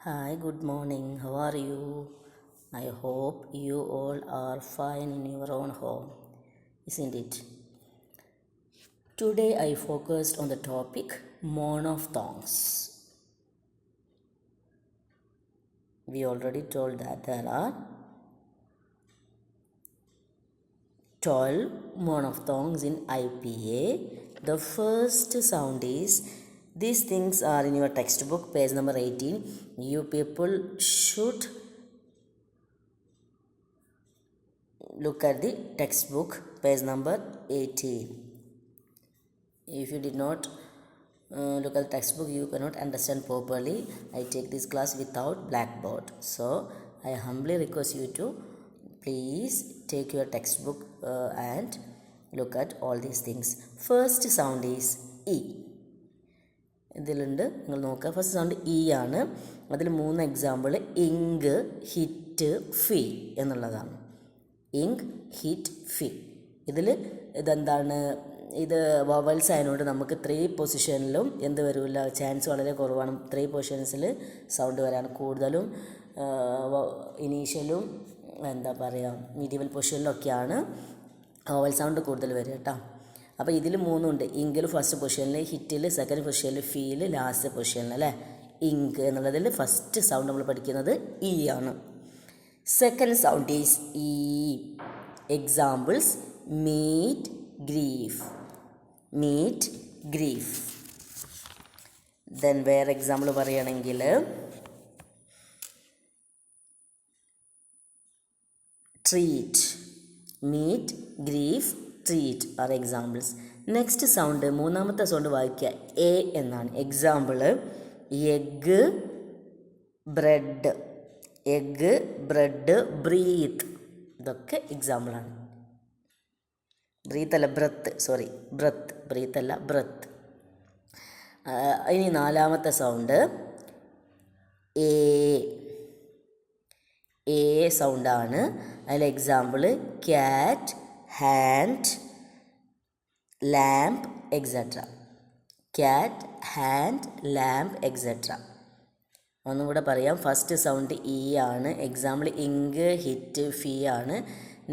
Hi, good morning. How are you? I hope you all are fine in your own home, isn't it? Today I focused on the topic monophthongs. We already told that there are 12 monophthongs in IPA. The first sound is, these things are in your textbook, page number 18. You people should look at the textbook, page number 18. If you did not look at the textbook, you cannot understand properly. I take this class without blackboard. So, I humbly request you to please take your textbook and look at all these things. First sound is E. ഇതിലുണ്ട് നിങ്ങൾ നോക്കുക. First sound E ആണ്. അതിൽ 3 example ink, hit, ഫി എന്നുള്ളതാണ്. Ink, hit, ഫി. ഇതെന്താണ്? ഇത് vowels ആയതുകൊണ്ട് നമുക്ക് 3 പൊസിഷനിലും എന്ത് വരില്ല, ചാൻസ് വളരെ കുറവാണ്. 3 പൊസിഷൻസിൽ സൗണ്ട് വരാൻ. കൂടുതലും ഇനീഷ്യലും മീഡിയൽ പൊസിഷനിലൊക്കെയാണ് വവൽ സൗണ്ട് കൂടുതൽ വരിക കേട്ടോ. അപ്പോൾ ഇതിൽ 3 ഉണ്ട്. ഇങ്കിൽ ഫസ്റ്റ് പൊസിഷനിൽ, ഹിറ്റിൽ സെക്കൻഡ് പൊസിഷനിൽ, ഫീൽ ലാസ്റ്റ് പൊസിഷനിൽ അല്ലേ. ഇങ്ക് എന്നുള്ളതിൽ ഫസ്റ്റ് സൗണ്ട് നമ്മൾ പഠിക്കുന്നത് ഇ ആണ്. Second sound is E. Examples meet, grief. Meet, grief. Then വേറെ എക്സാമ്പിൾ പറയുകയാണെങ്കിൽ treat. Meet, grief, treat are examples. Next sound, മൂന്നാമത്തെ സൗണ്ട് വായിക്കുക, എ എന്നാണ്. Example egg, bread. Egg, bread, breath. ഇതൊക്കെ എക്സാമ്പിളാണ്. ബ്രീത്ത് അല്ല, ബ്രത്ത്. Sorry, breath. ബ്രീത്ത് അല്ല, breath. ഇനി നാലാമത്തെ സൗണ്ട് എ. എ സൗണ്ടാണ്. അതിൽ example cat, hand, lamp, etcetera. Cat, hand, lamp, etcetera. ഒന്നും കൂടെ പറയാം. ഫസ്റ്റ് സൗണ്ട് ഇ ആണ്. എക്സാമ്പിൾ ഇങ്ക്, ഹിറ്റ്, ഫി ആണ്.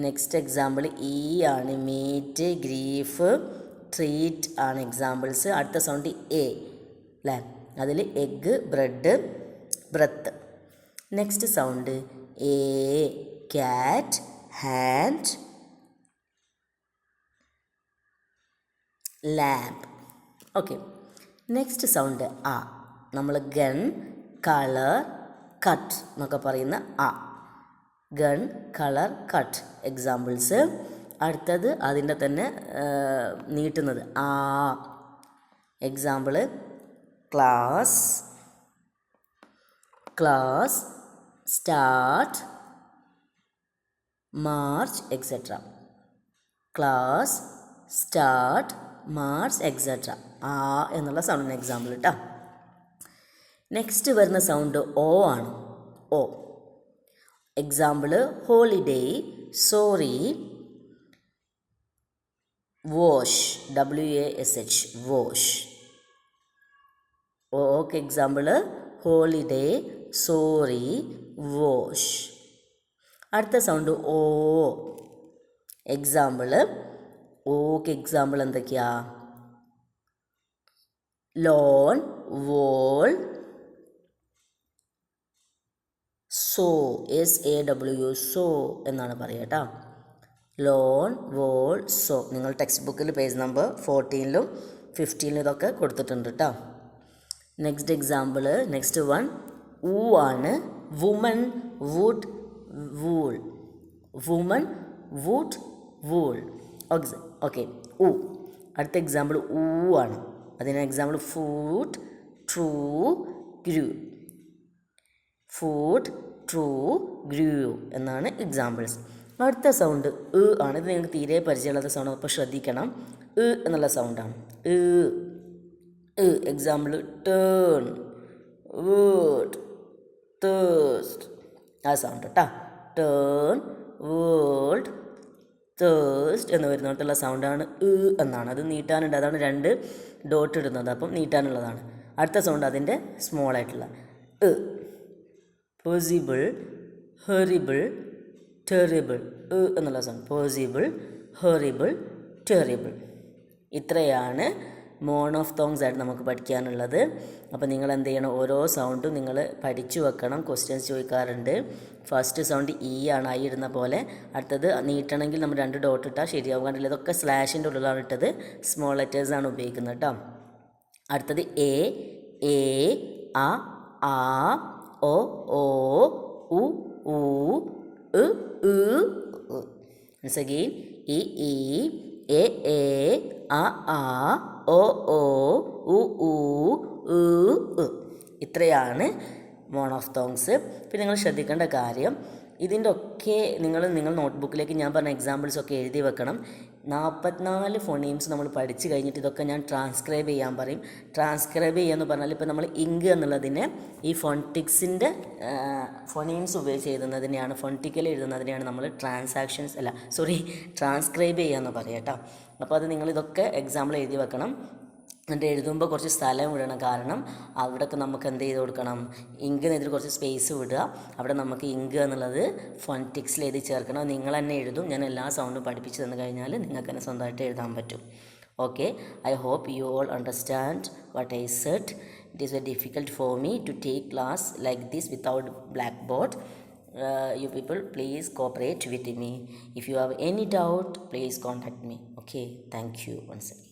നെക്സ്റ്റ് എക്സാമ്പിൾ ഇ ആണ്. മീറ്റ്, ഗ്രീഫ്, ട്രീറ്റ് ആണ് എക്സാമ്പിൾസ്. അടുത്ത സൗണ്ട് എ അല്ലേ. അതിൽ egg, bread, breath. Next sound എ, cat, hand, lamp. Okay. Next sound ആ. നമ്മൾ ഗൺ, കളർ, കട്ട് എന്നൊക്കെ പറയുന്ന ആ. Gun, colour, cut examples. അടുത്തത് അതിൻ്റെ തന്നെ നീട്ടുന്നത് ആ. Example class, class, start, march, etcetera. Class, start, march, etcetera. ആ എന്നുള്ള സൗണ്ടിന് എക്സാമ്പിൾ കേട്ടോ. നെക്സ്റ്റ് വരുന്ന സൗണ്ട് ഓ ആണ്. ഓ. Example holiday, sorry, wash, WASH, wash. Okay. Example holiday, sorry, wash. അടുത്ത സൗണ്ട് ഓ. Example okay. എക്സാമ്പിൾ എന്തൊക്കെയാ? Lawn, wall, saw, SAW, saw എന്നാണ് പറയുക കേട്ടോ. Lawn, wall, saw. നിങ്ങൾ ടെക്സ്റ്റ് ബുക്കിൽ പേജ് നമ്പർ 14-ലും 15-ലും ഇതൊക്കെ കൊടുത്തിട്ടുണ്ട് കേട്ടോ. നെക്സ്റ്റ് എക്സാമ്പിൾ, നെക്സ്റ്റ് വൺ ഊ ആണ്. Woman, wood, wool. Woman, wood, wool. Okay. ഊ. അടുത്ത എക്സാമ്പിൾ ഊ ആണ്. അതിന് example food, true, grew. Food, true, grew എന്നാണ് എക്സാമ്പിൾസ്. അടുത്ത സൗണ്ട് ആണ്. ഇത് നിങ്ങൾക്ക് തീരെ പരിചയമുള്ള സൗണ്ട്, അപ്പോൾ ശ്രദ്ധിക്കണം. എന്നുള്ള സൗണ്ടാണ്. Example turn, word, thirst. ആ സൗണ്ട് കേട്ടോ. ടേൺ, വേൾഡ്, തേഴ്സ്റ്റ് എന്ന് വരുന്നിടത്തുള്ള സൗണ്ടാണ് എന്നാണ്. അത് നീട്ടാനുണ്ട്. അതാണ് 2 ഡോട്ട് ഇടുന്നത്. അപ്പം നീട്ടാനുള്ളതാണ്. അടുത്ത സൗണ്ട് അതിൻ്റെ സ്മോൾ ആയിട്ടുള്ള പോസിബിൾ, ഹൊറിബിൾ, ടെറിബിൾ എന്നുള്ള സൗണ്ട്. Possible, horrible, terrible. ഇത്രയാണ് മോണോഫ്തോങ്സ് ആയിട്ട് നമുക്ക് പഠിക്കാനുള്ളത്. അപ്പോൾ നിങ്ങൾ എന്ത് ചെയ്യണം, ഓരോ സൗണ്ടും നിങ്ങൾ പഠിച്ചു വെക്കണം. ക്വസ്റ്റ്യൻസ് ചോദിക്കാറുണ്ട്. ഫസ്റ്റ് സൗണ്ട് ഇ ആണ്, ഐ ഇടുന്ന പോലെ. അടുത്തത് നീട്ടണമെങ്കിൽ നമ്മൾ 2 ഡോട്ട് ഇട്ടാൽ ശരിയാവും. കണ്ടില്ല, ഇതൊക്കെ സ്ലാഷിൻ്റെ ഉള്ളിലാണ് ഇട്ടത്. സ്മോൾ ലെറ്റേഴ്സാണ് ഉപയോഗിക്കുന്നത് കേട്ടോ. അടുത്തത് എ, ആ, ഒ, ഉ, ഉ, once again ഇ, എ, ആ, ഒ, ഉ, ഉ. ഇത്രയാണ് മോണോഫ്തോങ്സ്. പിന്നെ നിങ്ങൾ ശ്രദ്ധിക്കേണ്ട കാര്യം, ഇതിൻ്റെ ഒക്കെ നിങ്ങൾ നോട്ട്ബുക്കിലേക്ക് ഞാൻ പറഞ്ഞ എക്സാമ്പിൾസൊക്കെ എഴുതി വെക്കണം. 44 ഫോണീംസ് നമ്മൾ പഠിച്ചു കഴിഞ്ഞിട്ട് ഇതൊക്കെ ഞാൻ ട്രാൻസ്ക്രൈബ് ചെയ്യാൻ പറയും. ട്രാൻസ്ക്രൈബ് ചെയ്യാന്ന് പറഞ്ഞാൽ ഇപ്പോൾ നമ്മൾ ഇങ്ക് എന്നുള്ളതിനെ ഈ ഫോണിറ്റിക്സിൻ്റെ ഫോണീംസ് ഉപയോഗിച്ച് എഴുതുന്നതിനെയാണ്, ഫോണിറ്റിക്കലി എഴുതുന്നതിനെയാണ് നമ്മൾ ട്രാൻസ്ക്രൈബ് ചെയ്യാമെന്ന് പറയാം കേട്ടോ. അപ്പോൾ അത് നിങ്ങളിതൊക്കെ എക്സാമ്പിൾ എഴുതി വെക്കണം. എന്നിട്ട് എഴുതുമ്പോൾ കുറച്ച് സ്ഥലം വിടണം. കാരണം അവിടെയൊക്കെ നമുക്ക് എന്ത് ചെയ്ത് കൊടുക്കണം, ഇങ്കിനെതിരെ കുറച്ച് സ്പേസ് വിടുക. അവിടെ നമുക്ക് ഇങ്ക് എന്നുള്ളത് ഫോണിറ്റിക്സിൽ എഴുതി ചേർക്കണം. നിങ്ങൾ തന്നെ എഴുതും. ഞാൻ എല്ലാ സൗണ്ടും പഠിപ്പിച്ച് തന്നു കഴിഞ്ഞാൽ നിങ്ങൾക്ക് തന്നെ സ്വന്തമായിട്ട് എഴുതാൻ പറ്റും. Okay, I hope you all understand what I said. It is very difficult for me to take class like this without black board. You people please cooperate with me. If you have any doubt, please contact me. Okay, thank you once again.